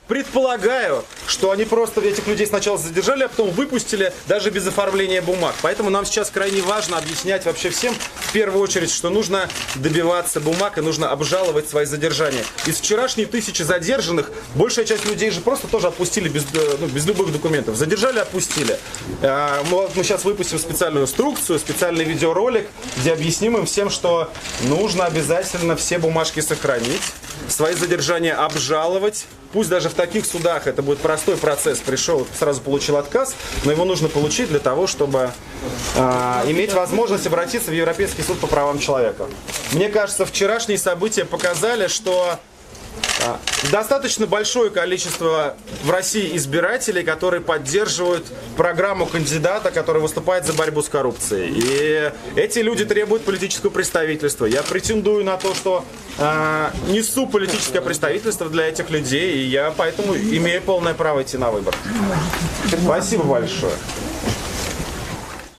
предполагаю, что они просто этих людей сначала задержали, а потом выпустили даже без оформления бумаг. Поэтому нам сейчас крайне важно объяснять вообще всем, в первую очередь, что нужно добиваться бумаг и нужно обжаловать свои задержания. Из вчерашней 1000 задержанных, большая часть людей же просто тоже отпустили без любых документов. Задержали, отпустили. Мы сейчас выпустим специальную инструкцию, специальный видеоролик, где объясним им всем, что нужно обязательно все бумажки сохранить, свои задержания обжаловать. Пусть даже в таких судах это будет простой процесс. Пришел, сразу получил отказ, но его нужно получить для того, чтобы иметь возможность обратиться в Европейский суд по правам человека. Мне кажется, вчерашние события показали, что достаточно большое количество в России избирателей, которые поддерживают программу кандидата, который выступает за борьбу с коррупцией. И эти люди требуют политического представительства. Я претендую на то, что несу политическое представительство для этих людей, и я поэтому имею полное право идти на выбор. Спасибо большое.